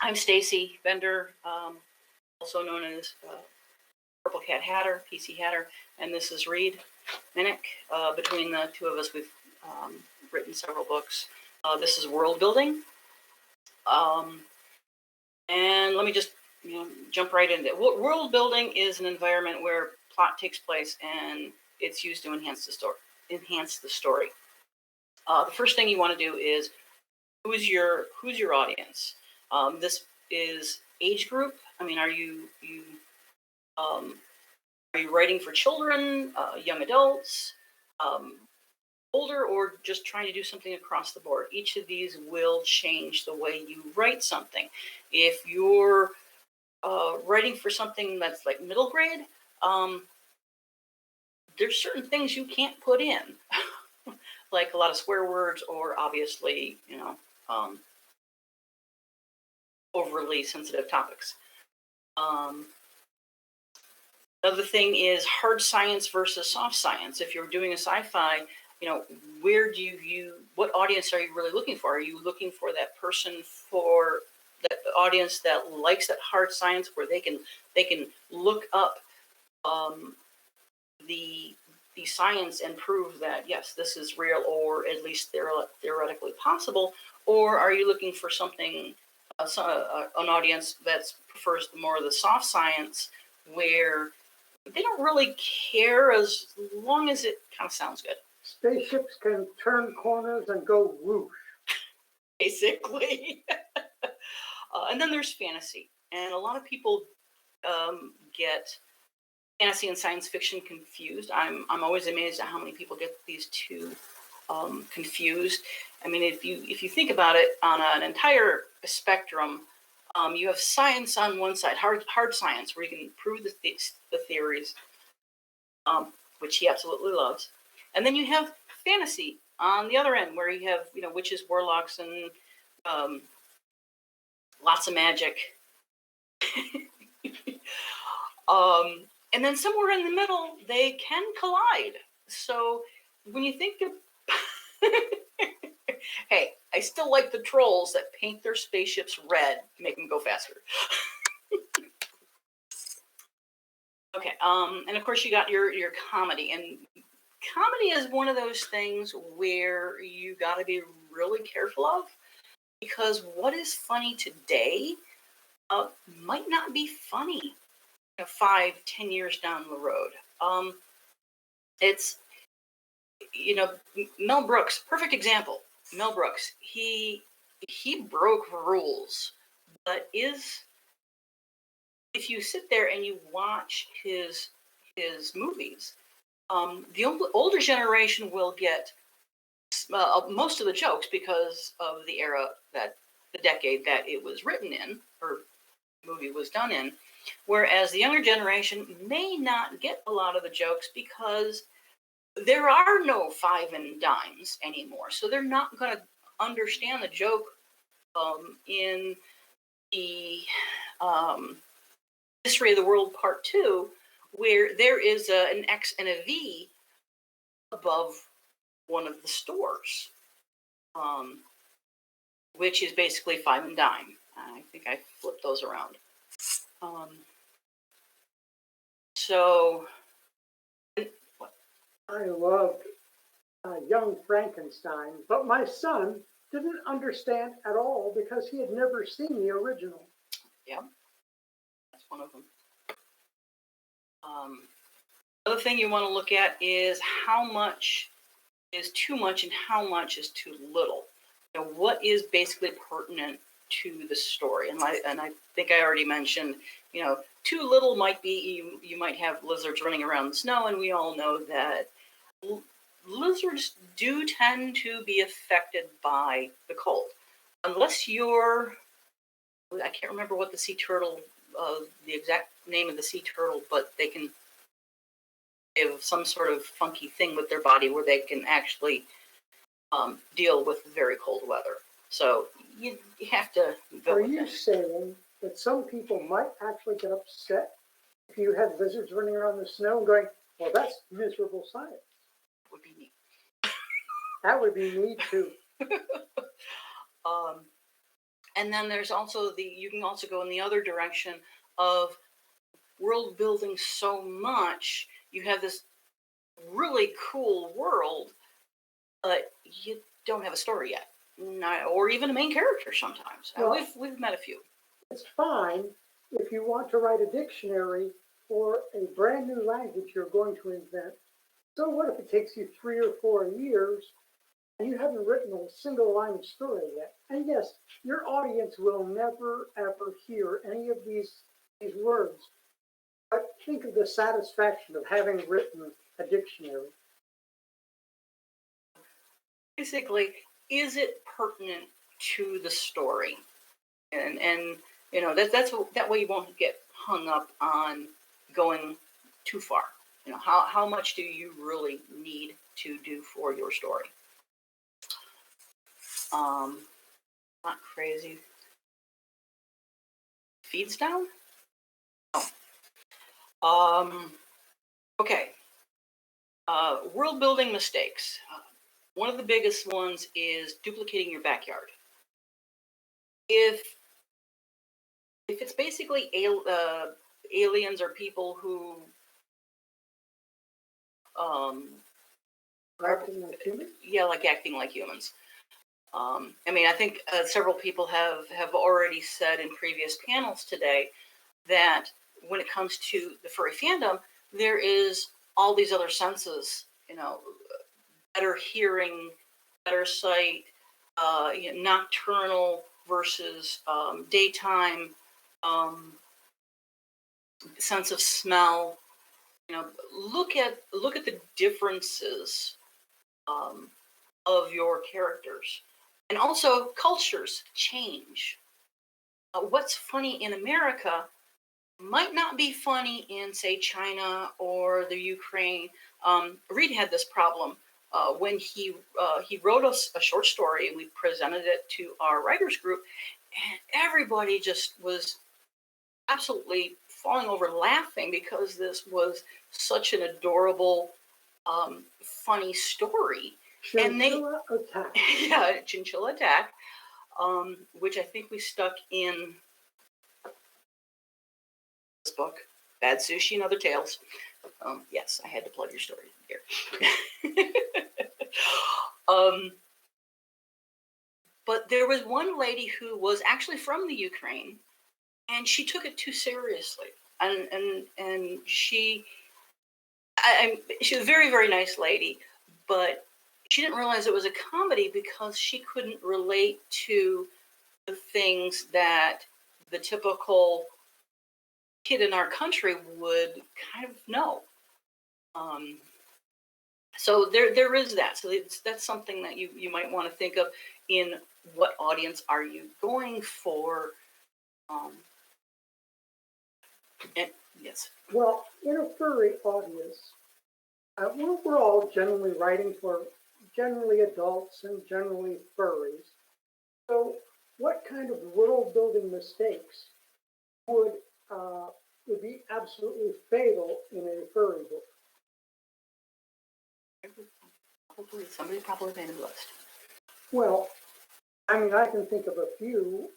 I'm Stacy Bender, also known as Purple Cat Hatter, PC Hatter, and this is Reed Minnick. Between the two of us, we've written several books. This is Worldbuilding, and let me just jump right into it. Worldbuilding is an environment where plot takes place, and it's used to enhance the story. The first thing you want to do is who's your audience. This is age group. I mean, are you writing for children, young adults, older, or just trying to do something across the board? Each of these will change the way you write something. If you're writing for something that's like middle grade, there's certain things you can't put in, like a lot of swear words, or obviously, overly sensitive topics. Another thing is hard science versus soft science. If you're doing a sci-fi, what audience are you really looking for? Are you looking for that person, for that audience that likes that hard science, where they can look up the science and prove that yes, this is real, or at least theoretically possible? Or are you looking for something, an audience that prefers more of the soft science, where they don't really care as long as it kind of sounds good? Spaceships can turn corners and go whoosh. Basically. And then there's fantasy. And a lot of people get fantasy and science fiction confused. I'm always amazed at how many people get these two confused. I mean, if you think about it on an entire spectrum, you have science on one side, hard science, where you can prove the theories, which he absolutely loves. And then you have fantasy on the other end, where you have witches, warlocks, and lots of magic. And then somewhere in the middle, they can collide. So when you think of hey, I still like the trolls that paint their spaceships red to make them go faster. Okay, and of course you got your comedy. And comedy is one of those things where you got to be really careful of, because what is funny today might not be funny 5-10 years down the road. It's Mel Brooks, perfect example. Mel Brooks, he broke rules, but if you sit there and you watch his movies, the older generation will get most of the jokes because of the decade that it was written in, or movie was done in, whereas the younger generation may not get a lot of the jokes because there are no 5 and dimes anymore. So they're not going to understand the joke in the History of the World Part 2, where there is an X and a V above one of the stores, which is basically 5 and dime. I think I flipped those around. So I loved Young Frankenstein, but my son didn't understand at all because he had never seen the original. Yeah, that's one of them. Another thing you want to look at is how much is too much and how much is too little. What is basically pertinent to the story? And I think I already mentioned, too little might be you might have lizards running around in the snow, and we all know that lizards do tend to be affected by the cold, unless I can't remember what the sea turtle, the exact name of the sea turtle, but they can have some sort of funky thing with their body where they can actually deal with very cold weather. So you have to go. Are you saying that some people might actually get upset if you had lizards running around the snow and going, well, that's miserable science? Would be neat. That would be neat too. And then there's also you can also go in the other direction of world building so much. You have this really cool world, but you don't have a story yet, or even a main character sometimes. Well, We've met a few. it's fine if you want to write a dictionary for a brand new language you're going to invent. So what if it takes you 3 or 4 years and you haven't written a single line of story yet? And yes, your audience will never ever hear any of these words. But think of the satisfaction of having written a dictionary. Basically, is it pertinent to the story? And that way you won't get hung up on going too far. How much do you really need to do for your story? Not crazy. Feeds down. Okay. World building mistakes. One of the biggest ones is duplicating your backyard. If it's basically aliens or people who Acting like humans? yeah, like acting like humans. I mean, I think several people have already said in previous panels today that when it comes to the furry fandom, there is all these other senses, better hearing, better sight, nocturnal versus daytime, sense of smell. Look at the differences of your characters, and also cultures change. What's funny in America might not be funny in, say, China or the Ukraine. Reed had this problem when he wrote us a short story, and we presented it to our writers group, and everybody just was absolutely falling over laughing because this was such an adorable, funny story. Chinchilla attack. Yeah, Chinchilla Attack, which I think we stuck in this book, Bad Sushi and Other Tales. Yes, I had to plug your story here. But there was one lady who was actually from the Ukraine, and she took it too seriously. And she was a very, very nice lady, but she didn't realize it was a comedy because she couldn't relate to the things that the typical kid in our country would kind of know. So there is that. So that's something that you might want to think of in what audience are you going for. And yes. Well, in a furry audience, we're all generally writing for generally adults and generally furries. So, what kind of world building mistakes would be absolutely fatal in a furry book? Somebody probably made a list. Well, I mean, I can think of a few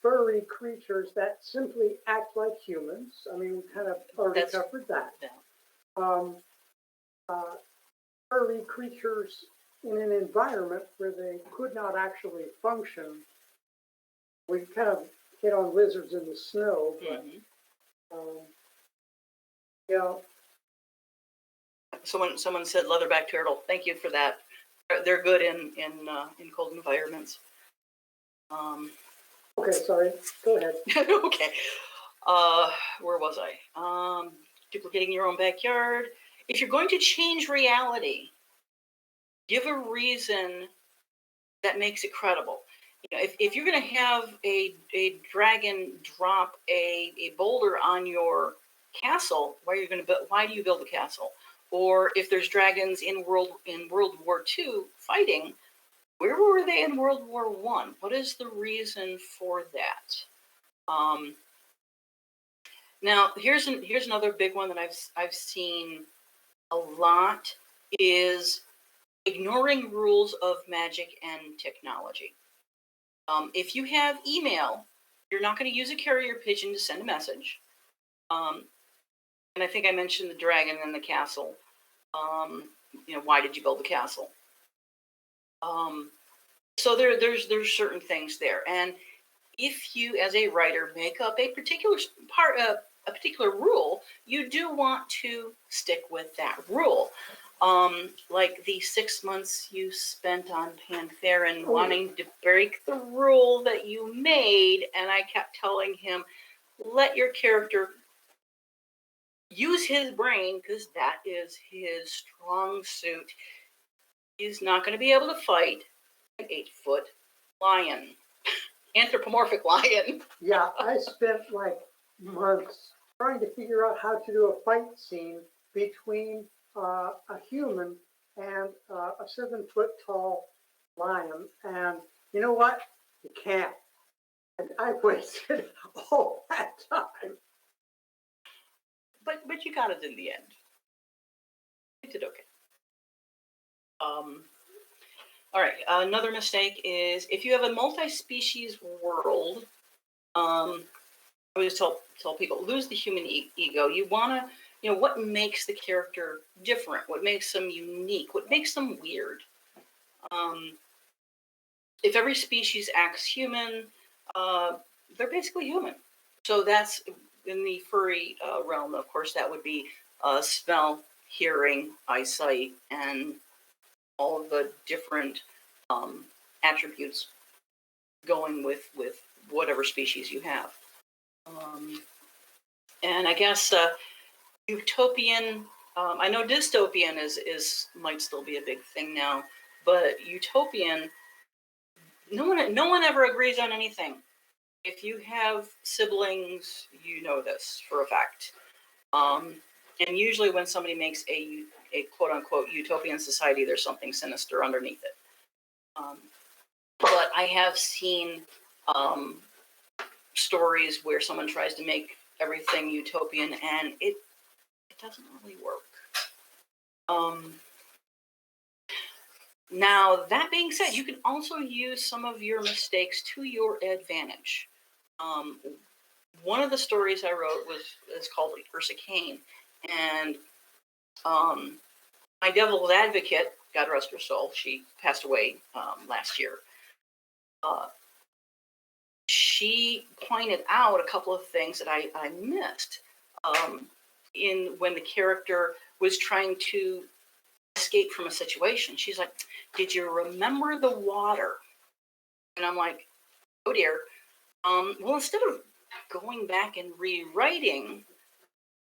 furry creatures that simply act like humans. I mean, we kind of already covered that. Yeah. Furry creatures in an environment where they could not actually function. We kind of hit on lizards in the snow, but yeah. Someone said leatherback turtle. Thank you for that. They're good in cold environments. Okay, sorry. Go ahead. Okay. Where was I? Duplicating your own backyard. If you're going to change reality, give a reason that makes it credible. If you're going to have a dragon drop a boulder on your castle, why do you build a castle? Or if there's dragons in World War II fighting, where were they in World War I? What is the reason for that? Now here's another big one that I've seen a lot is ignoring rules of magic and technology. If you have email, you're not going to use a carrier pigeon to send a message. And I think I mentioned the dragon and the castle. Why did you build the castle? So there's certain things there, and if you, as a writer, make up a particular a particular rule, you do want to stick with that rule. Like the 6 months you spent on Pantherin wanting to break the rule that you made, and I kept telling him, let your character use his brain because that is his strong suit. He's not going to be able to fight an 8-foot lion, anthropomorphic lion. Yeah, I spent like months trying to figure out how to do a fight scene between a human and a 7-foot tall lion. And you know what? You can't. And I wasted all that time. But you got it in the end. You did okay. All right. Another mistake is if you have a multi-species world. I always tell people, lose the human ego. You want to, what makes the character different? What makes them unique? What makes them weird? If every species acts human, they're basically human. So that's in the furry realm. Of course, that would be smell, hearing, eyesight, and all of the different attributes going with whatever species you have. And I guess utopian. I know dystopian is might still be a big thing now, but utopian. No one ever agrees on anything. If you have siblings, you know this for a fact. And usually, when somebody makes a quote unquote utopian society, there's something sinister underneath it. But I have seen stories where someone tries to make everything utopian, and it doesn't really work. Now, that being said, you can also use some of your mistakes to your advantage. One of the stories I wrote is called Ursa Kane, and my devil's advocate, God rest her soul, she passed away last year. She pointed out a couple of things that I missed in when the character was trying to escape from a situation. She's like, "Did you remember the water?" And I'm like, "Oh dear." Well, instead of going back and rewriting,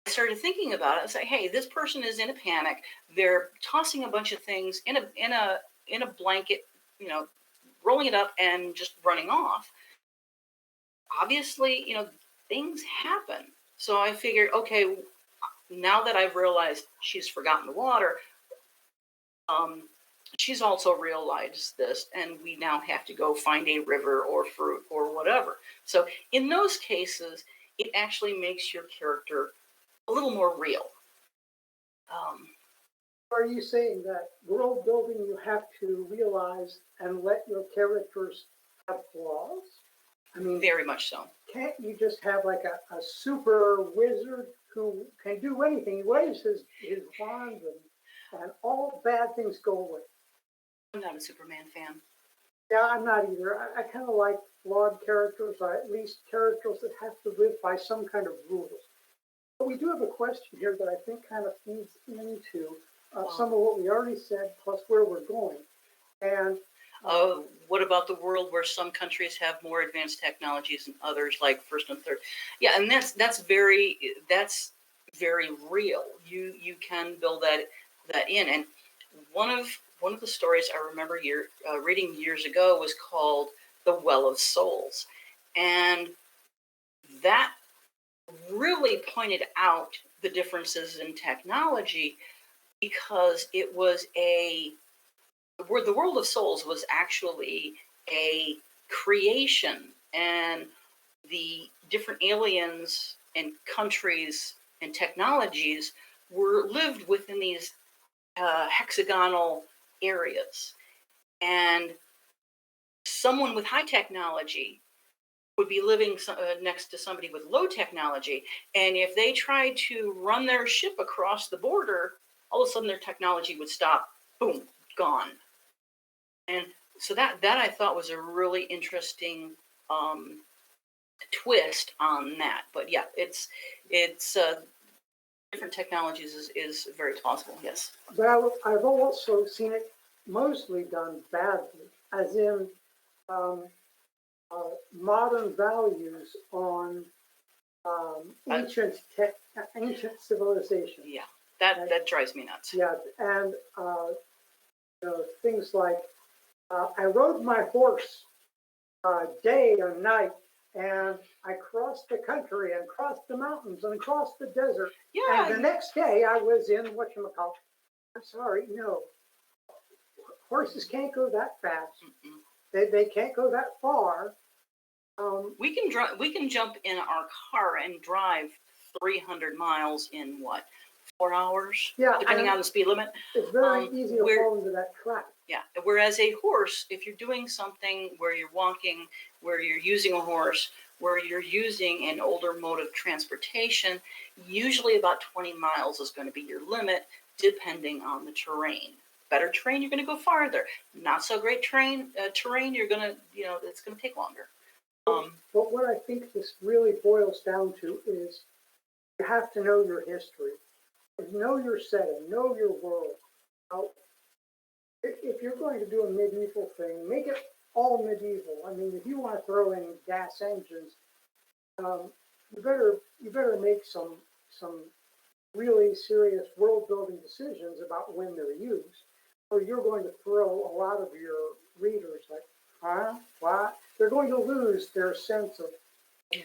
I started thinking about it and say, "Hey, this person is in a panic. They're tossing a bunch of things in a blanket, rolling it up and just running off. Obviously, things happen." So I figured, okay, now that I've realized she's forgotten the water, she's also realized this, and we now have to go find a river or fruit or whatever. So in those cases, it actually makes your character a little more real. Are you saying that world building you have to realize and let your characters have flaws? I mean, very much so. Can't you just have like a super wizard who can do anything? He waves his wand and all bad things go away. I'm not a Superman fan. Yeah, I'm not either. I kind of like flawed characters, or at least characters that have to live by some kind of rules. But we do have a question here that I think kind of feeds into some of what we already said, plus where we're going. And what about the world where some countries have more advanced technologies than others, like first and third? Yeah, and that's very real. You can build that in. And one of the stories I remember reading years ago was called "The Well of Souls," and that really pointed out the differences in technology because it was the world of souls was actually a creation, and the different aliens and countries and technologies were lived within these hexagonal areas. And someone with high technology would be living next to somebody with low technology. And if they tried to run their ship across the border, all of a sudden their technology would stop, boom, gone. And so that I thought was a really interesting twist on that. But yeah, it's different technologies is very plausible. Yes. But I've also seen it mostly done badly, as in um, modern values on ancient civilization. Yeah, that drives me nuts. Yeah, and things like I rode my horse day and night, and I crossed the country and crossed the mountains and crossed the desert. Yeah. And the next day I was in whatchamacallit. I'm sorry, no. Horses can't go that fast. They can't go that far. We can jump in our car and drive 300 miles in what, 4 hours? Yeah, depending on the speed limit. It's very easy to fall into that trap. Yeah. Whereas a horse, if you're doing something where you're walking, where you're using a horse, where you're using an older mode of transportation, usually about 20 miles is going to be your limit, depending on the terrain. Better terrain, you're going to go farther. Not so great terrain, you're going to, it's going to take longer. But what I think this really boils down to is you have to know your history, know your setting, know your world. Now, if you're going to do a medieval thing, make it all medieval. I mean, if you want to throw in gas engines, you better make some really serious world building decisions about when they're used, or you're going to throw a lot of your readers like, huh? What? They're going to lose their sense of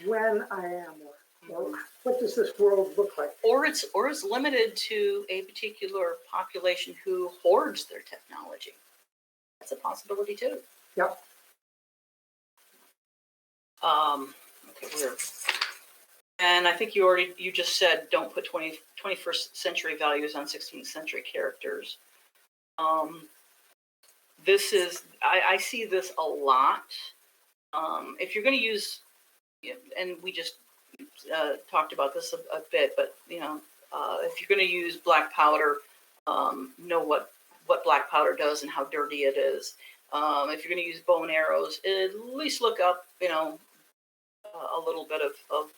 when I am, or what does this world look like? Or it's limited to a particular population who hoards their technology. That's a possibility too. Yep. Okay, and I think you just said don't put 21st century values on 16th century characters. I see this a lot. If you're going to use, and we just talked about this a bit, but if you're going to use black powder, know what black powder does and how dirty it is. If you're going to use bow and arrows, at least look up, a little bit of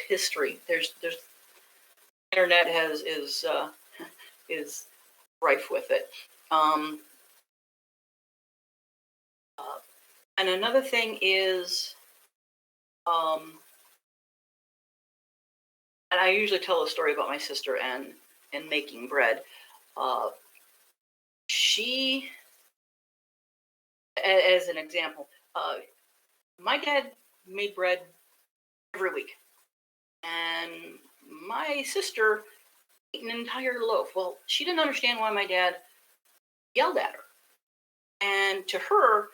history. There's internet is rife with it. And another thing is, and I usually tell a story about my sister and making bread. She, as an example, my dad made bread every week, and my sister ate an entire loaf. Well, she didn't understand why my dad yelled at her, and to her,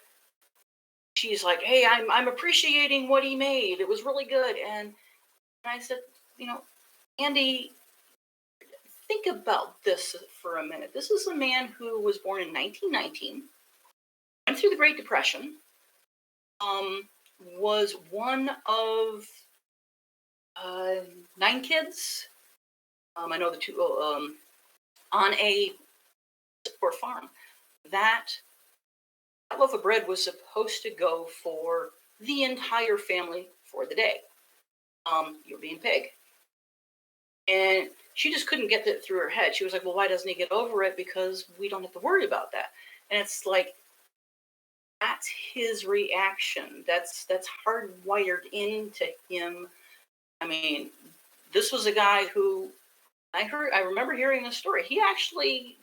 she's like, "Hey, I'm appreciating what he made. It was really good." And I said, Andy, think about this for a minute. This is a man who was born in 1919, went through the Great Depression, was one of 9 kids. I know the 2 on a poor farm. That loaf of bread was supposed to go for the entire family for the day. You're being pig. And she just couldn't get that through her head. She was like, well, why doesn't he get over it? Because we don't have to worry about that. And it's like, that's his reaction. That's hardwired into him. I mean, this was a guy who I remember hearing this story. He actually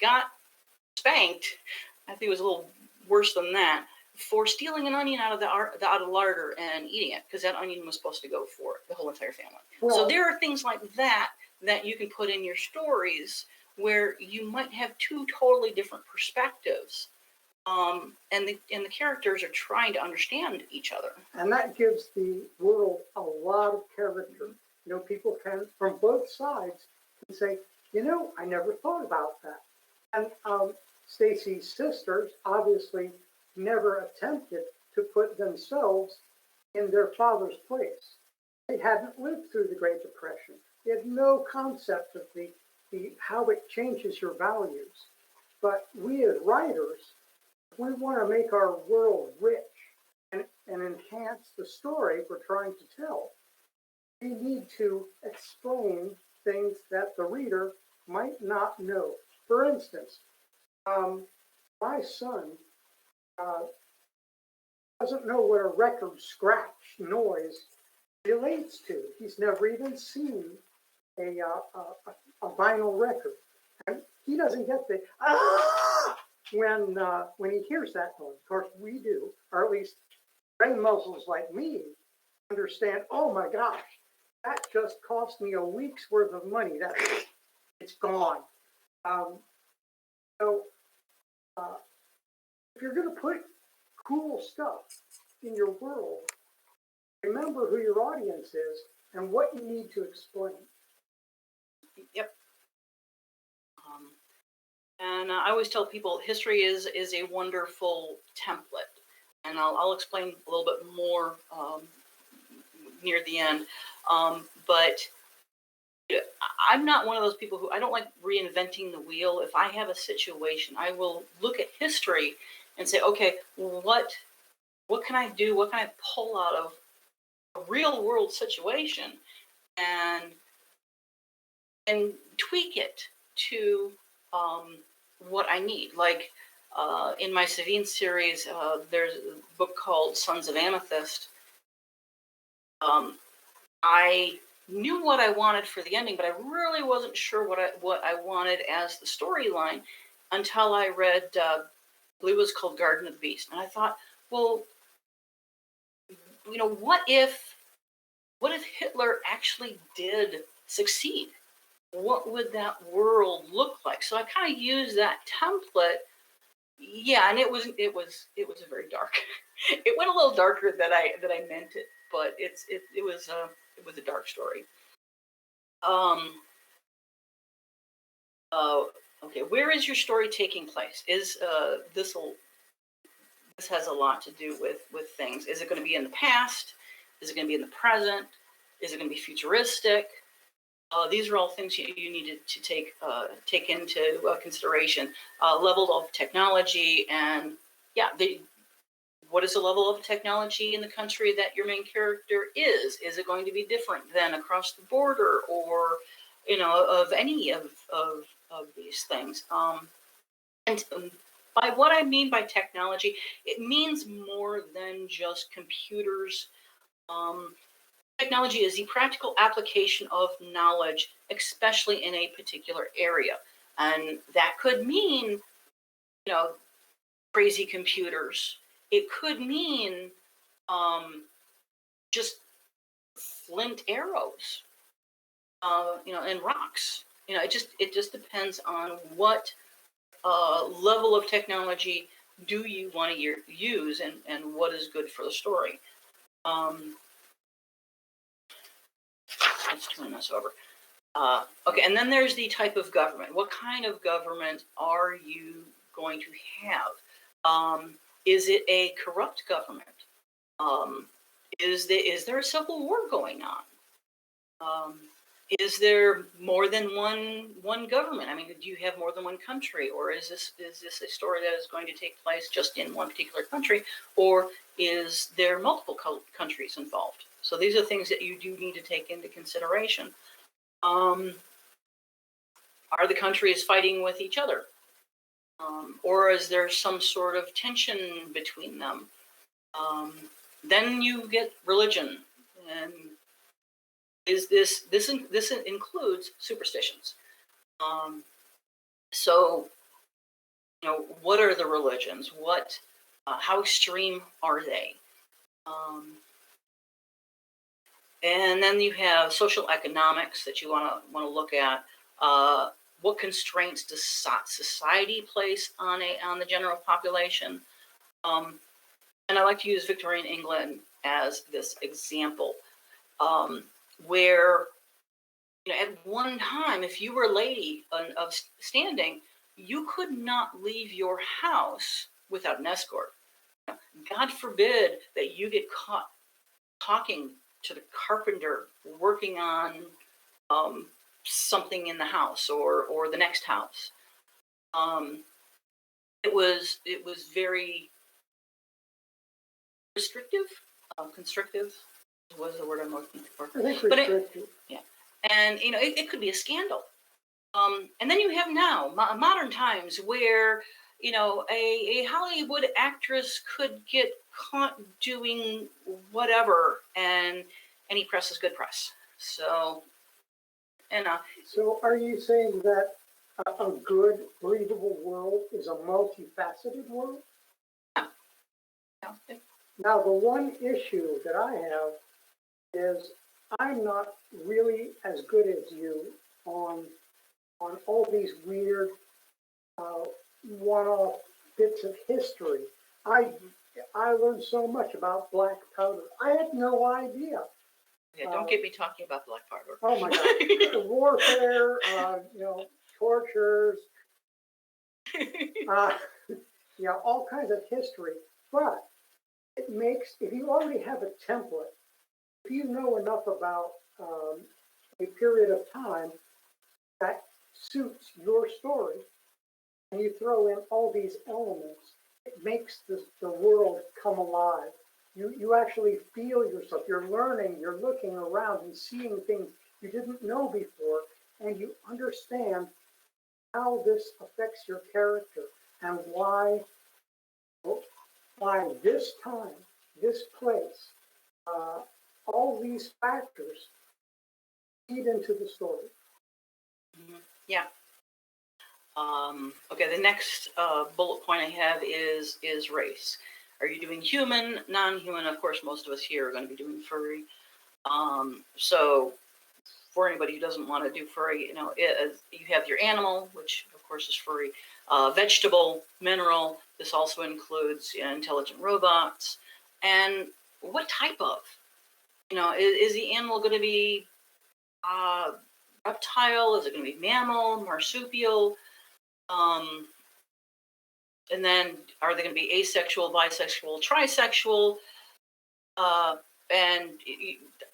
got spanked. I think it was a little worse than that, for stealing an onion out of the larder and eating it, because that onion was supposed to go for the whole entire family. Well, so there are things like that you can put in your stories where you might have 2 totally different perspectives, and the characters are trying to understand each other. And that gives the world a lot of character. People can, from both sides, can say, I never thought about that. And Stacy's sisters obviously never attempted to put themselves in their father's place. They hadn't lived through the Great Depression. They had no concept of the how it changes your values. But we as writers, we want to make our world rich and enhance the story we're trying to tell. We need to explain things that the reader might not know. For instance, my son uh, doesn't know what a record scratch noise relates to. He's never even seen a vinyl record. And he doesn't get the ah when he hears that noise. Of course, we do, or at least brain muscles like me understand. Oh my gosh, that just cost me a week's worth of money. That it's gone. Um, so if you're going to put cool stuff in your world, remember who your audience is and what you need to explain. Yep. And I always tell people history is a wonderful template. And I'll explain a little bit more near the end. But I'm not one of those people who, I don't like reinventing the wheel. If I have a situation, I will look at history and say, okay, what can I do? What can I pull out of a real world situation and tweak it to what I need. Like in my Savine series, there's a book called Sons of Amethyst. I knew what I wanted for the ending, but I really wasn't sure what I wanted as the storyline until I read, I believe it was called Garden of the Beast. And I thought, well, what if Hitler actually did succeed? What would that world look like? So I kind of used that template. Yeah, and it was a very dark. It went a little darker than I meant it, but it was a dark story. Okay, where is your story taking place? Is this has a lot to do with things. Is it going to be in the past? Is it going to be in the present? Is it going to be futuristic? These are all things you needed to take into consideration. Level of technology, and yeah, what is the level of technology in the country that your main character is? Is it going to be different than across the border, or of any of these things? And by what I mean by technology, it means more than just computers. Technology is the practical application of knowledge, especially in a particular area. And that could mean, crazy computers. It could mean just flint arrows, and rocks. It just depends on what level of technology do you want to use, and what is good for the story. Let's turn this over. Okay, and then there's the type of government. What kind of government are you going to have? Is it a corrupt government? Is there a civil war going on? Is there more than one government? I mean, do you have more than one country, or is this a story that is going to take place just in one particular country, or is there multiple countries involved? So these are things that you do need to take into consideration. Are the countries fighting with each other? Or is there some sort of tension between them? Then you get religion, and this includes superstitions. So, what are the religions? How extreme are they? And then you have social economics that you want to look at. What constraints does society place on the general population? And I like to use Victorian England as this example, where at one time, if you were a lady of standing, you could not leave your house without an escort. God forbid that you get caught talking to the carpenter working on um, something in the house or the next house. It was very restrictive, constrictive was the word I'm looking for. I think But it, restricted. yeah, and it could be a scandal. And then you have now modern times where a Hollywood actress could get caught doing whatever, and any press is good press. So, and So are you saying that a good, breathable world is a multifaceted world? yeah, Now, the one issue that I have is I'm not really as good as you on all these weird uh, one-off bits of history. I I learned so much about black powder. I had no idea. yeah. Don't get me talking about black powder. Oh my God, warfare, tortures, uh, all kinds of history. But it makes, if you already have a template, if you know enough about a period of time that suits your story, and you throw in all these elements, it makes the world come alive. You actually feel yourself. You're learning, you're looking around and seeing things you didn't know before, and you understand how this affects your character and why this time, this place, uh, all these factors feed into the story. Yeah. Okay, the next bullet point I have is race. Are you doing human, non-human? Of course, most of us here are going to be doing furry. So for anybody who doesn't want to do furry, you have your animal, which of course is furry, vegetable, mineral. This also includes intelligent robots. And what type of? Is the animal going to be reptile? Is it going to be mammal, marsupial? Um, and then are they going to be asexual, bisexual, trisexual? And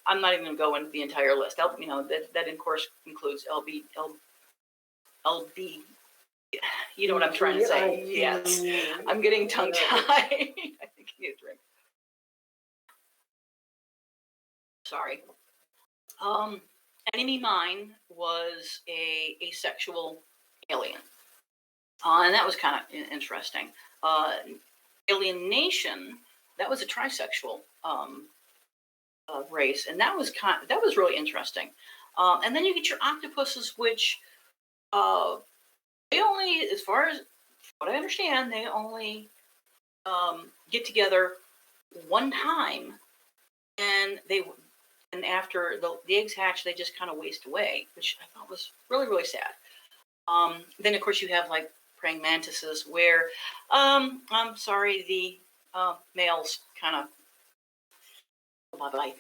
I'm not even going to go into the entire list. That of course includes LB. You know what I'm trying to say? Yes. I'm getting tongue tied. I think I need a drink. Sorry. Enemy Mine was a asexual alien. And that was kind of interesting. Alien Nation, that was a trisexual race, and that was really interesting. And then you get your octopuses, which they only, as far as what I understand, they only get together one time, and after the eggs hatch, they just kind of waste away, which I thought was really, really sad. Then of course you have like praying mantises, where I'm sorry, the males kind of bye bye.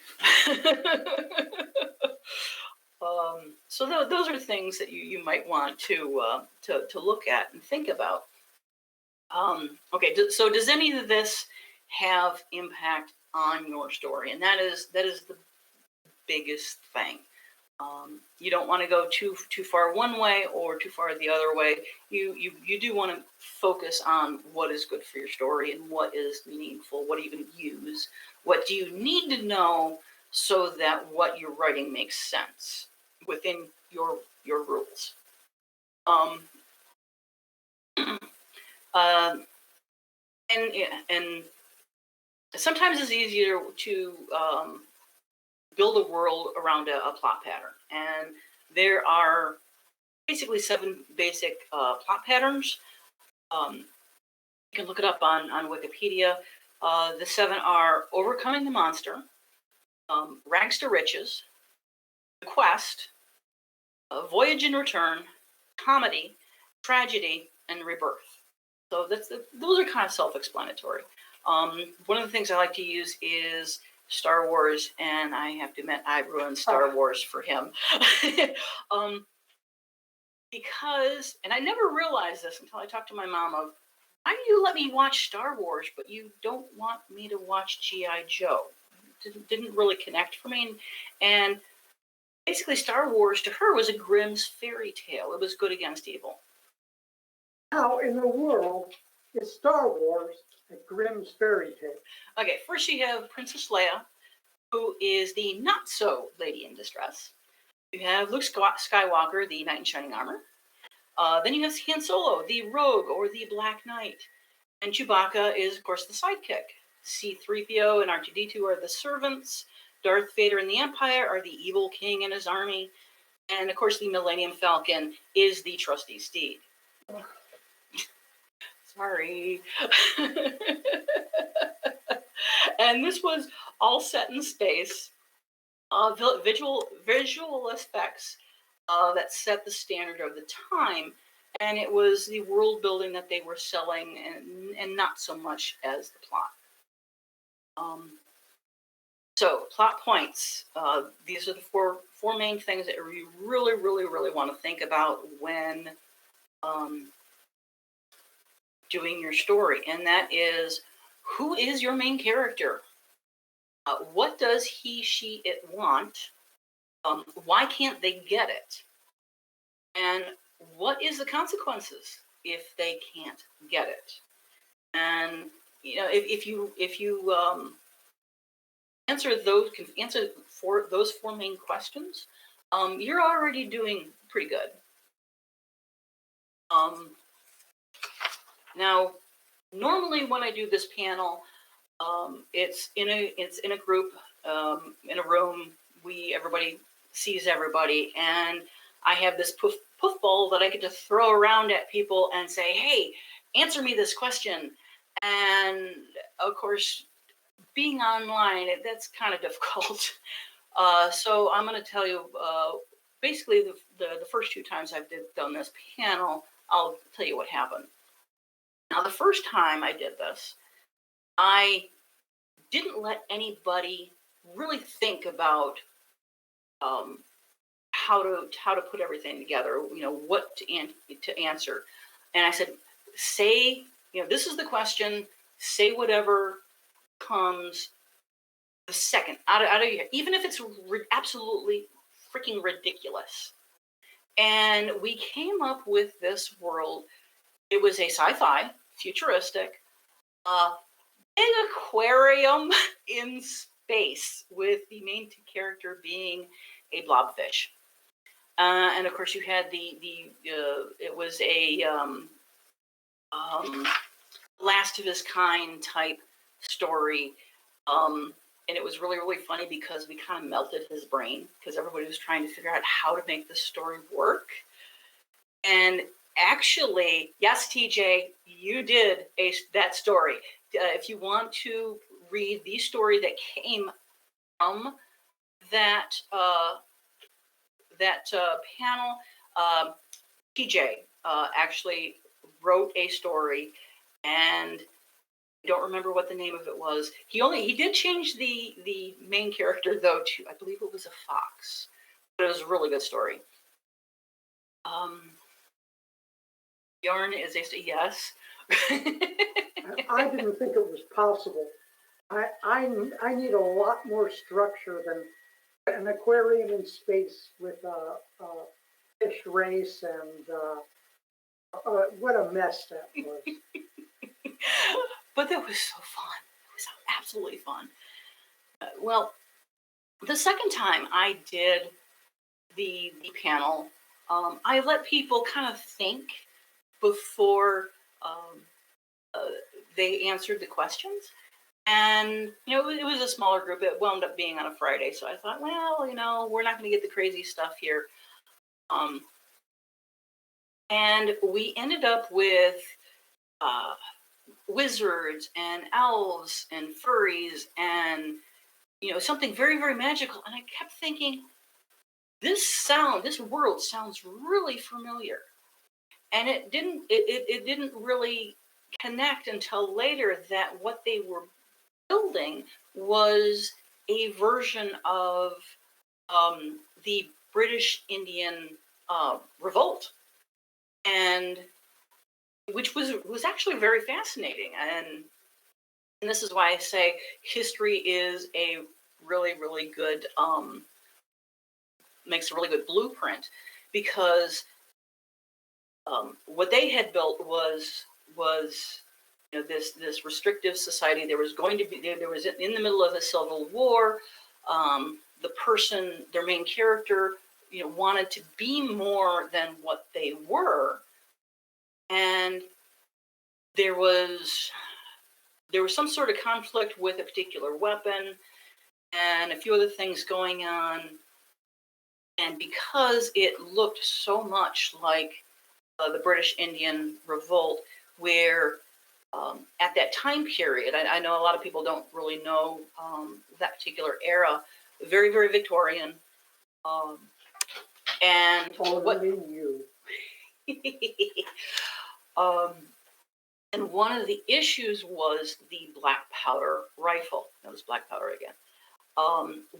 So those are things that you might want to look at and think about. Okay, so does any of this have impact on your story? And that is the biggest thing. You don't want to go too far one way or too far the other way. You do want to focus on what is good for your story and what is meaningful. What are you going to use? What do you need to know so that what you're writing makes sense within your rules? Uh, and sometimes it's easier to build a world around a plot pattern, and there are basically 7 basic plot patterns. You can look it up on Wikipedia. The 7 are overcoming the monster, rags to riches, the quest, voyage and return, comedy, tragedy, and rebirth. So those are kind of self-explanatory. One of the things I like to use is Star Wars, and I have to admit I ruined Star Wars for him. Because, and I never realized this until I talked to my mom of why do you let me watch Star Wars, but you don't want me to watch G.I. Joe? Didn't really connect for me. And basically, Star Wars to her was a Grimm's fairy tale. It was good against evil. How in the world is Star Wars a Grimm's fairy tale? Okay, first you have Princess Leia, who is the not so lady in distress. You have Luke Skywalker, the knight in shining armor. Then you have Han Solo, the rogue or the Black Knight. And Chewbacca is, of course, the sidekick. C-3PO and R2-D2 are the servants. Darth Vader and the Empire are the evil king and his army. And, of course, the Millennium Falcon is the trusty steed. Sorry. And this was all set in space. Visual effects that set the standard of the time, and it was the world building that they were selling, and not so much as the plot. So plot points. These are the four main things that you really want to think about when doing your story, and that is, who is your main character? What does he, she, it want? Why can't they get it? And what is the consequences if they can't get it? And if you answer for those four main questions, you're already doing pretty good. Now, normally when I do this panel, it's in a group, in a room. Everybody sees everybody, and I have this poof ball that I get to throw around at people and say, "Hey, answer me this question." And of course, being online, that's kind of difficult. So I'm going to tell you, basically, the first two times I've done this panel, I'll tell you what happened. Now, the first time I did this, I didn't let anybody really think about how to put everything together. What to answer, and I said, say, this is the question. Say whatever comes the second out of you, even if it's absolutely freaking ridiculous. And we came up with this world. It was a sci-fi, futuristic, big aquarium in space with the main character being a blobfish. And of course, you had it was a last of his kind type story. And it was really funny because we kind of melted his brain because everybody was trying to figure out how to make this story work. And actually, yes, TJ, you did that story. If you want to read the story that came from that panel, TJ actually wrote a story, and I don't remember what the name of it was. He did change the main character though to, I believe it was a fox, but it was a really good story. Yarn is a yes. I didn't think it was possible. I need a lot more structure than an aquarium in space with a fish race, and what a mess that was. But that was so fun. It was absolutely fun. Well, the second time I did the panel, I let people kind of think before they answered the questions. And, it was a smaller group. It wound up being on a Friday. So I thought, well, we're not going to get the crazy stuff here. And we ended up with wizards and elves and furries and, something very, very magical. And I kept thinking, this world sounds really familiar. And it didn't really connect until later that what they were building was a version of the British Indian revolt. And which was actually very fascinating. And this is why I say history is a really good makes a really good blueprint, because what they had built was this restrictive society. There was going to be there was in the middle of a civil war. The person, their main character, wanted to be more than what they were, and there was some sort of conflict with a particular weapon and a few other things going on. And because it looked so much like the British Indian Revolt, where at that time period, I know a lot of people don't really know that particular era, very, very Victorian. Um, and Taller than you. um, and one of the issues was the black powder rifle. Notice black powder again.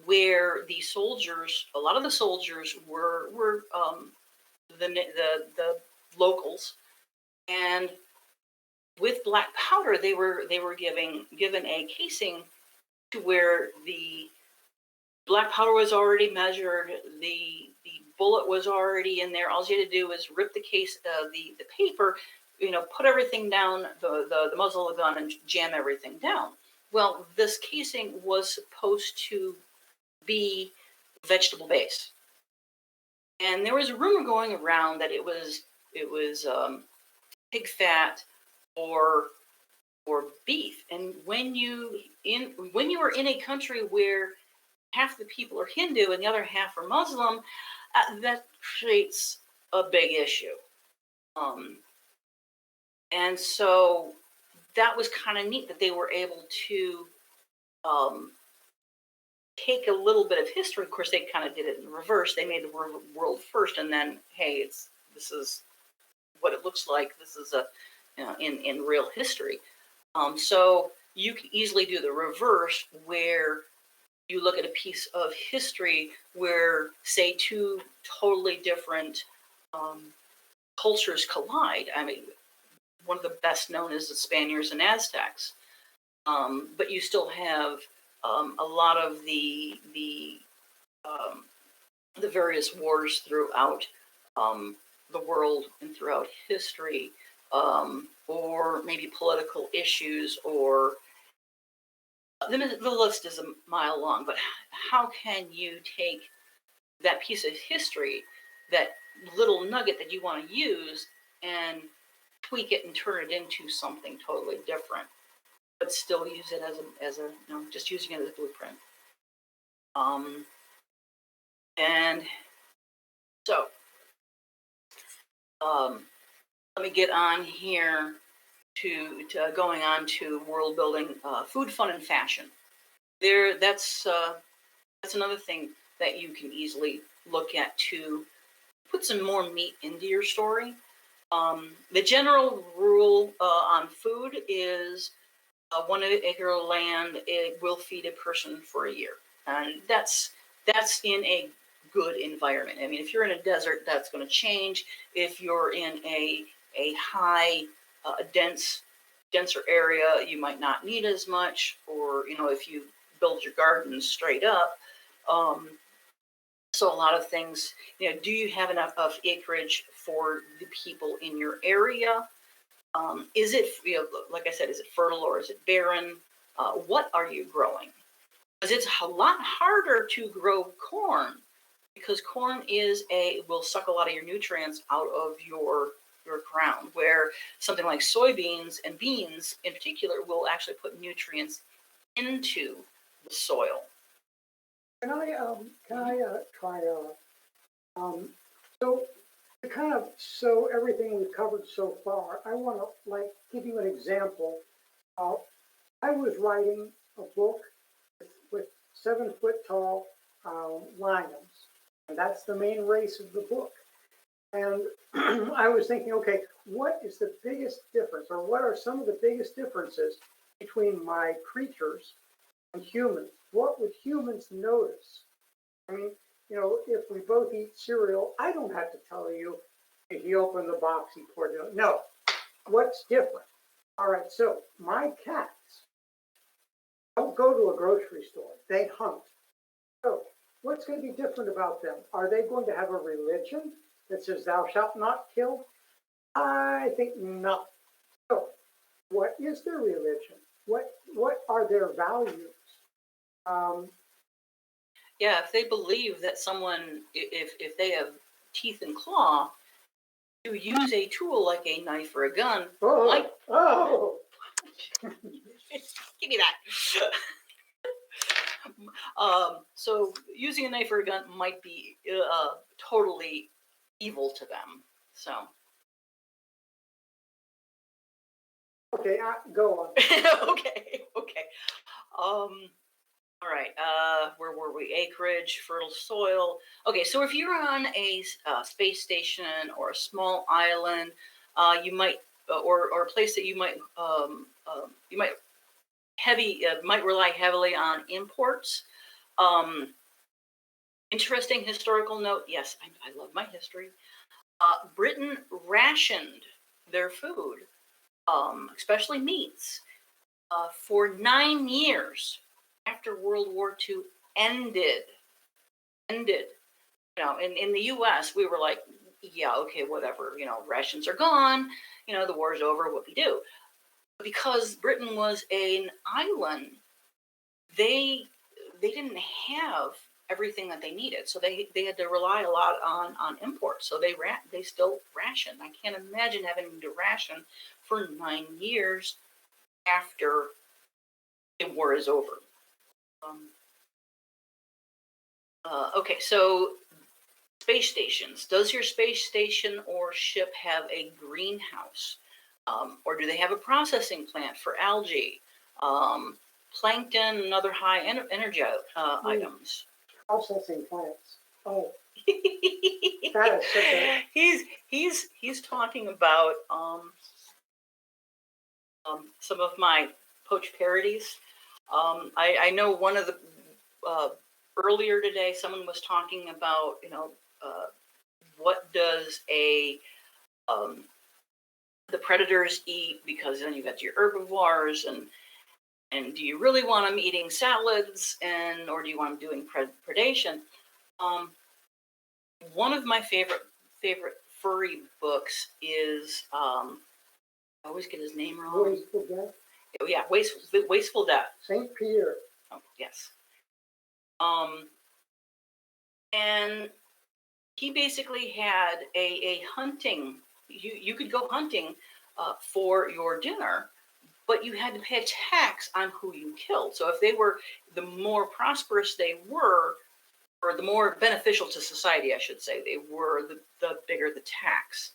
Where the soldiers, a lot of the soldiers were the locals, and with black powder, they were given a casing to where the black powder was already measured, the bullet was already in there. All you had to do was rip the case, the paper, put everything down, the muzzle of the gun, and jam everything down. Well, this casing was supposed to be vegetable base, and there was a rumor going around that it was pig fat or beef. And when you are in a country where half the people are Hindu and the other half are Muslim, that creates a big issue. And so that was kind of neat that they were able to take a little bit of history. Of course, they kind of did it in reverse. They made the world first, and then, hey, this is what it looks like. This is in real history. So you can easily do the reverse, where you look at a piece of history where, say, two totally different cultures collide. I mean, one of the best known is the Spaniards and Aztecs, but you still have a lot of the various wars throughout the world and throughout history, or maybe political issues, or the list is a mile long. But how can you take that piece of history, that little nugget that you want to use, and tweak it and turn it into something totally different, but still use it as a just using it as a blueprint. And so let me get on here to going on to world building, food, fun, and fashion. That's another thing that you can easily look at to put some more meat into your story. The general rule on food is 1 acre of land, it will feed a person for a year, and that's in a good environment. I mean, if you're in a desert, that's going to change. If you're in a high, denser area, you might not need as much. Or if you build your garden straight up. So a lot of things, do you have enough of acreage for the people in your area? Is it, like I said, is it fertile or is it barren? What are you growing? Because it's a lot harder to grow corn, because corn will suck a lot of your nutrients out of your ground, where something like soybeans and beans in particular will actually put nutrients into the soil. Can I try so to kind of show everything we've covered so far, I want to give you an example. I was writing a book with 7-foot tall lions, and that's the main race of the book. And I was thinking, okay, what is the biggest difference, or what are some of the biggest differences between my creatures and humans? What would humans notice? I mean, if we both eat cereal, I don't have to tell you, if you open the box, you pour it in. No, what's different? All right, so my cats don't go to a grocery store. They hunt. So what's going to be different about them? Are they going to have a religion that says thou shalt not kill? I think not. So what is their religion? What are their values? Um, Yeah, if they believe that someone, if they have teeth and claw, to use a tool like a knife or a gun, might oh, give me that. So using a knife or a gun might be totally evil to them. So okay, go on. okay. All right. Where were we? Acreage, fertile soil. Okay, so if you're on a space station or a small island, you might, or a place that you might rely heavily on imports. Um, Interesting historical note. Yes, I love my history. Britain rationed their food, especially meats, for 9 years after World War II ended. Ended. In the U.S., we were like, yeah, okay, whatever. Rations are gone. The war's over. What we do? Because Britain was an island, they didn't have everything that they needed, so they had to rely a lot on imports. So they still ration. I can't imagine having to ration for 9 years after the war is over. Okay, so space stations. Does your space station or ship have a greenhouse? Or do they have a processing plant for algae, plankton, and other high energy items? Processing plants. Oh, that is such a... He's talking about some of my poach parodies. I know one of the earlier today, someone was talking about what does the predators eat, because then you got your herbivores, and do you really want them eating salads, or do you want them doing predation? One of my favorite furry books is I always get his name wrong. Wasteful Death. Oh, yeah, Wasteful Death. St. Pierre. Oh, yes. And he basically had a hunting. You could go hunting for your dinner, but you had to pay a tax on who you killed. So if they were, the more prosperous they were, or the more beneficial to society, I should say, they were, the bigger the tax.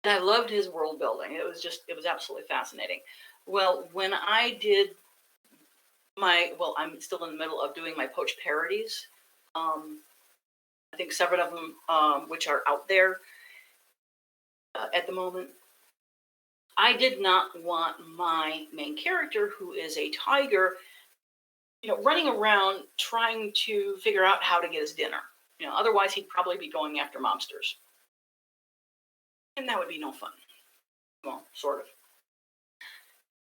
And I loved his world building. It was absolutely fascinating. Well, when I did I'm still in the middle of doing my poach parodies. I think 7 of them, which are out there at the moment. I did not want my main character, who is a tiger, running around trying to figure out how to get his dinner. Otherwise he'd probably be going after mobsters, and that would be no fun. Well, sort of.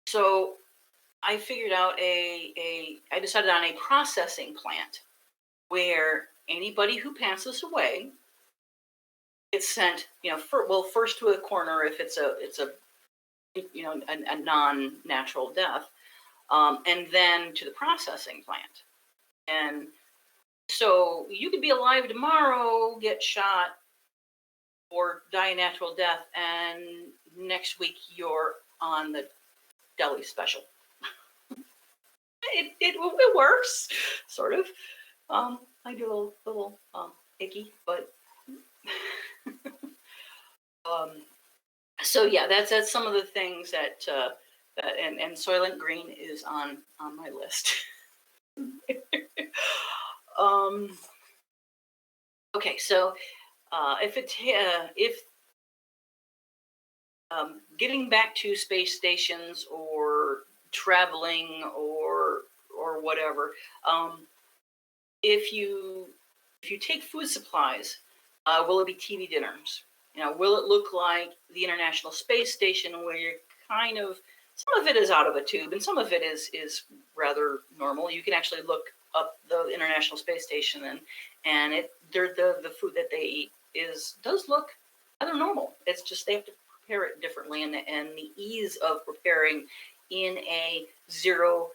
So I figured out I decided on a processing plant where anybody who passes away gets sent, first to a corner if it's a non-natural death, and then to the processing plant. And so you could be alive tomorrow, get shot, or die a natural death, and next week you're on the deli special. It works, sort of. I do a little icky, but so yeah, that's some of the things that and Soylent Green is on my list. Okay, so if getting back to space stations or traveling or whatever, if you take food supplies, will it be TV dinners? Will it look like the International Space Station, where you're kind of, some of it is out of a tube and some of it is rather normal. You can actually look up the International Space Station, and the food that they eat does look rather normal. It's just they have to prepare it differently, and the ease of preparing in a zero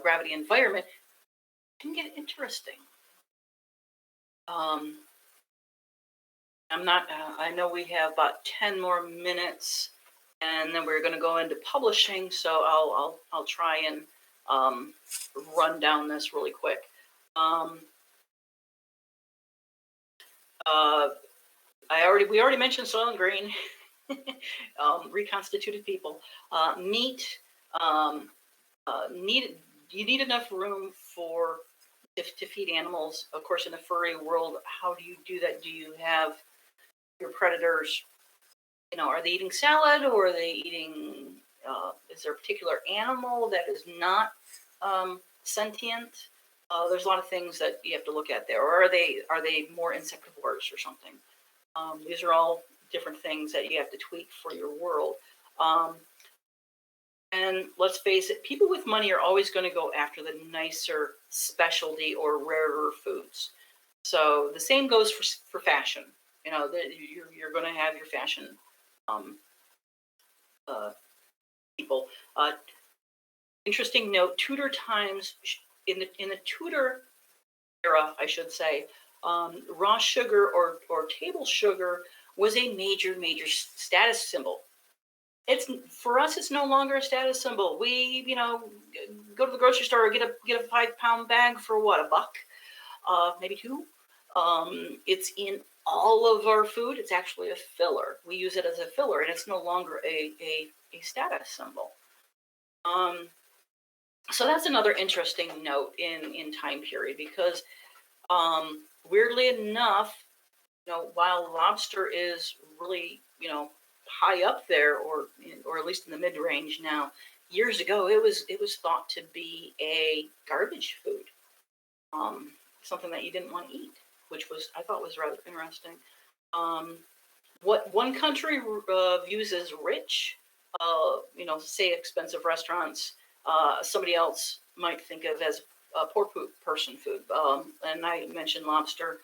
gravity environment can get interesting. I'm not. I know we have about 10 more minutes, and then we're going to go into publishing. So I'll try and run down this really quick. We already mentioned Soylent Green, reconstituted people, meat. You need enough room to feed animals. Of course, in the furry world, how do you do that? Do you have your predators? Are they eating salad, or are they eating? Is there a particular animal that is not sentient? There's a lot of things that you have to look at there. Or are they more insectivores or something? These are all different things that you have to tweak for your world. And let's face it, people with money are always going to go after the nicer specialty or rarer foods. So the same goes for fashion. You're going to have your fashion people. Interesting note: Tudor times, in the Tudor era, I should say, raw sugar or table sugar was a major status symbol. For us, it's no longer a status symbol. We go to the grocery store, get a 5-pound bag for what, $1, maybe $2. It's in all of our food. It's actually a filler. We use it as a filler, and it's no longer a status symbol. So that's another interesting note in time period, because weirdly enough, while lobster is really high up there, or at least in the mid range now, years ago it was thought to be a garbage food, something that you didn't want to eat, which I thought was rather interesting. What one country views as rich, say expensive restaurants, somebody else might think of as poor person food. And I mentioned lobster.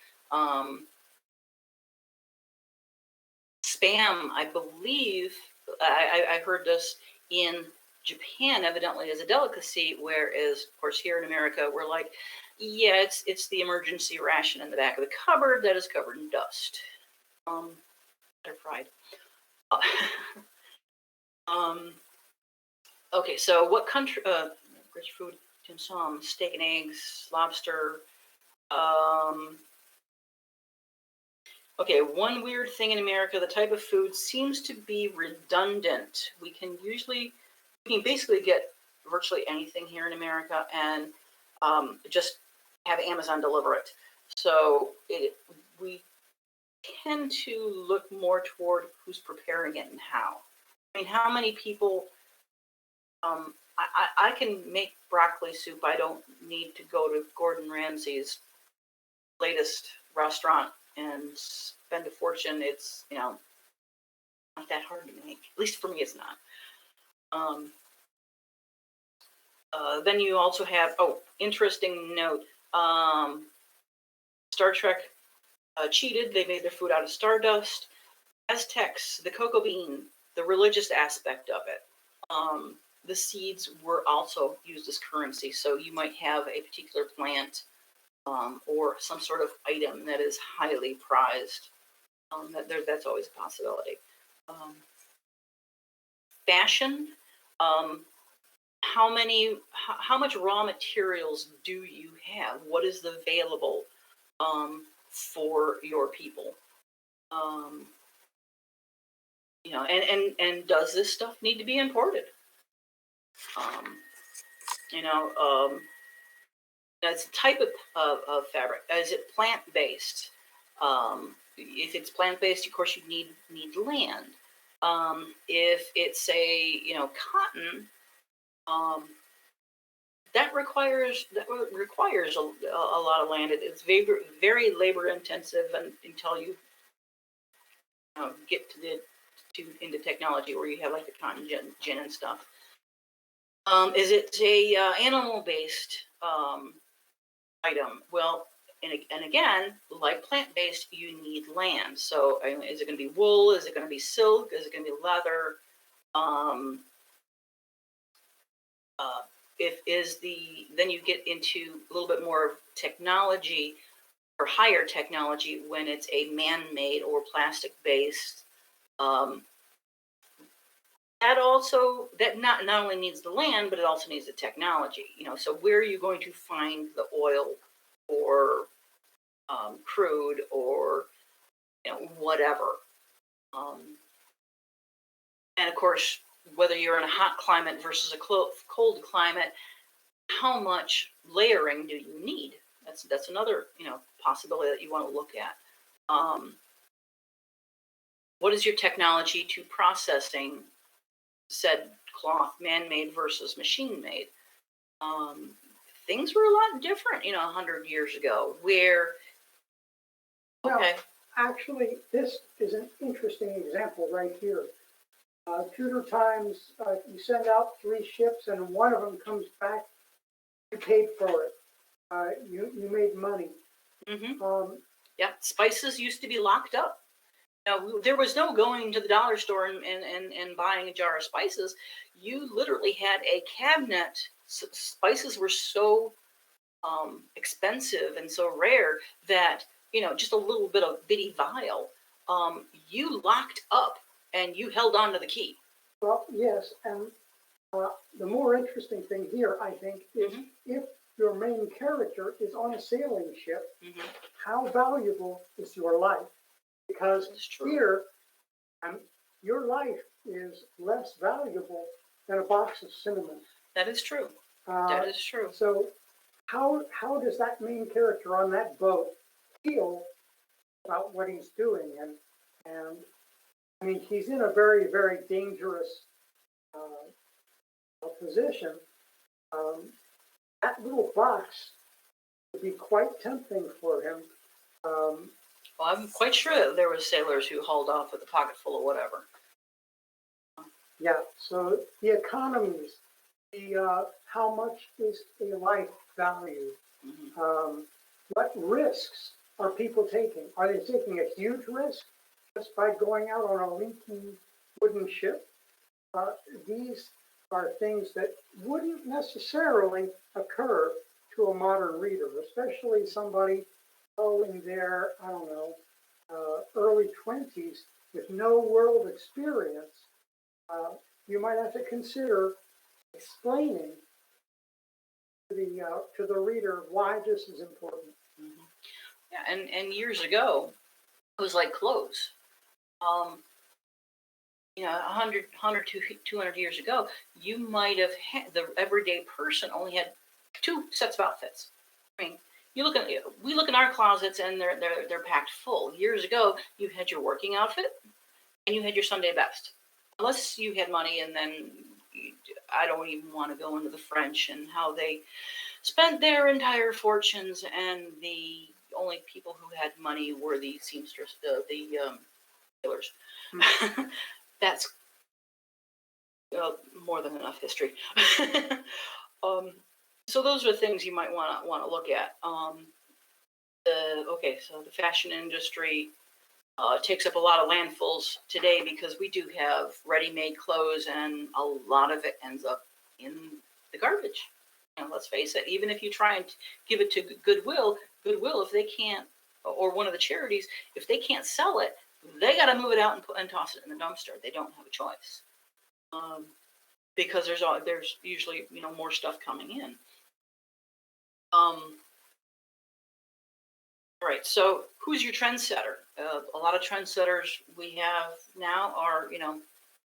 Spam, I believe, I heard this in Japan, evidently is a delicacy, whereas, of course, here in America, we're like, yeah, it's the emergency ration in the back of the cupboard that is covered in dust. They're fried. Okay, so what country? Rich food, dim sum, steak and eggs, lobster. Okay, one weird thing in America: the type of food seems to be redundant. We can basically get virtually anything here in America, and just have Amazon deliver it. So we tend to look more toward who's preparing it and how. I mean, how many people? I can make broccoli soup. I don't need to go to Gordon Ramsay's latest restaurant and spend a fortune. It's not that hard to make. At least for me, it's not. Then you also have, interesting note. Star Trek cheated. They made their food out of stardust. Aztecs, the cocoa bean, the religious aspect of it. The seeds were also used as currency. So you might have a particular plant or some sort of item that is highly prized. That's always a possibility. Fashion. How much raw materials do you have? What is available for your people? And does this stuff need to be imported? It's a type of fabric. Is it plant-based? If it's plant-based, of course, you need land. If it's cotton, that requires a lot of land. It's very labor intensive, and until you get into technology where you have like the cotton gin and stuff. Is it a animal based item? Well, and again, like plant based, you need land. So is it going to be wool? Is it going to be silk? Is it going to be leather? Um, if is the then you get into a little bit more technology or higher technology when it's a man-made or plastic-based. Um, that not only needs the land, but it also needs the technology. So where are you going to find the oil or crude or whatever? And of course, whether you're in a hot climate versus a cold climate, how much layering do you need? That's another possibility that you want to look at. What is your technology to processing said cloth, man-made versus machine-made? Things were a lot different, 100 years ago. Where Well, okay, actually, this is an interesting example right here. Tudor times, you send out 3 ships, and one of them comes back. You paid for it. You made money. Yeah, spices used to be locked up. Now, there was no going to the dollar store and buying a jar of spices. You literally had a cabinet. Spices were so expensive and so rare that just a little bit of bitty vial, you locked up and you held on to the key. Well, yes, and the more interesting thing here, I think, is if your main character is on a sailing ship, how valuable is your life? Because here, your life is less valuable than a box of cinnamon. That is true. That is true. So how does that main character on that boat feel about what he's doing? And I mean, he's in a very, very dangerous position. That little box would be quite tempting for him. Well, I'm quite sure that there were sailors who hauled off with a pocket full of whatever. Yeah. So the economies, the how much is a life value? What risks are people taking? Are they taking a huge risk just by going out on a leaking wooden ship? These are things that wouldn't necessarily occur to a modern reader, especially somebody in their, I don't know, early 20s with no world experience. You might have to consider explaining to the reader why this is important. Yeah, and years ago, it was like clothes. 100, 200 years ago, you might have had the everyday person only had 2 sets of outfits. I mean, we look in our closets and they're packed full. Years ago, you had your working outfit and you had your Sunday best. Unless you had money, and then I don't even want to go into the French and how they spent their entire fortunes, and the only people who had money were the seamstress, the tailors. That's more than enough history. So those are things you might want to look at. So the fashion industry takes up a lot of landfills today because we do have ready-made clothes, and a lot of it ends up in the garbage. Let's face it. Even if you try and give it to Goodwill, if they can't, or one of the charities, if they can't sell it, they got to move it out and toss it in the dumpster. They don't have a choice, because there's usually more stuff coming in. All right. So who's your trendsetter? A lot of trendsetters we have now are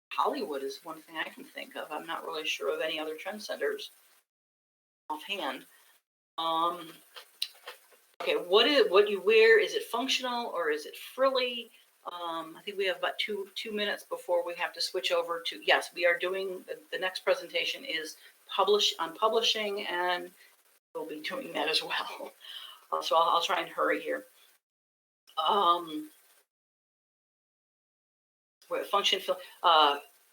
Hollywood is one thing I can think of. I'm not really sure of any other trendsetters offhand. Okay, what you wear? Is it functional or is it frilly? I think we have about two minutes before we have to switch over to, yes, we are doing, the next presentation is publishing, and we'll be doing that as well. So I'll try and hurry here. function fill.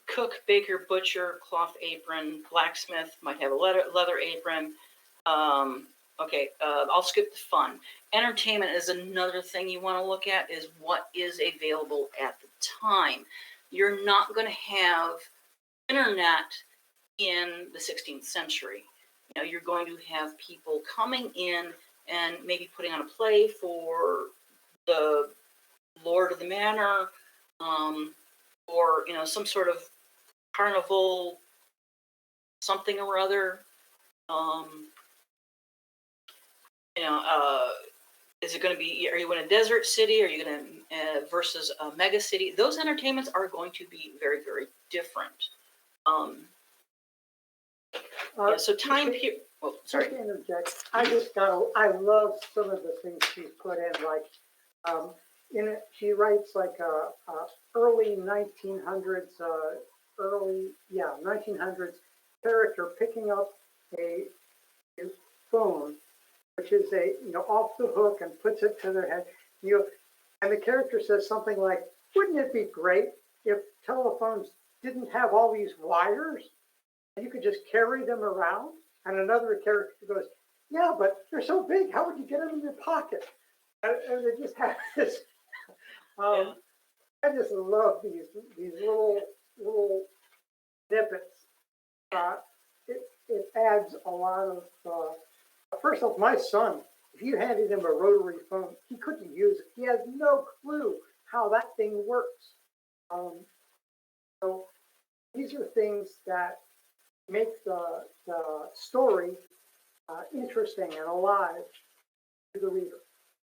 Cook, baker, butcher, cloth apron, blacksmith might have a leather apron. Okay, I'll skip the fun. Entertainment is another thing you want to look at, is what is available at the time. You're not going to have internet in the 16th century. You know, you're going to have people coming in and maybe putting on a play for the lord of the manor, or, you know, some sort of carnival, something or other. You know, is it going to be, are you in a desert city? Are you going to, versus a mega city? Those entertainments are going to be very, very different. Yeah, so time period. Oh, sorry. To interject, I love some of the things she's put in, like, in it, she writes like early 1900s, 1900s character picking up a phone, which is off the hook, and puts it to their head. And the character says something like, "Wouldn't it be great if telephones didn't have all these wires and you could just carry them around?" And another character goes, "Yeah, but they're so big. How would you get them in your pocket?" And they just have this. Yeah. I just love these little snippets. It adds a lot of. First off, my son, if you handed him a rotary phone, he couldn't use it. He has no clue how that thing works. So these are things that make the story interesting and alive to the reader.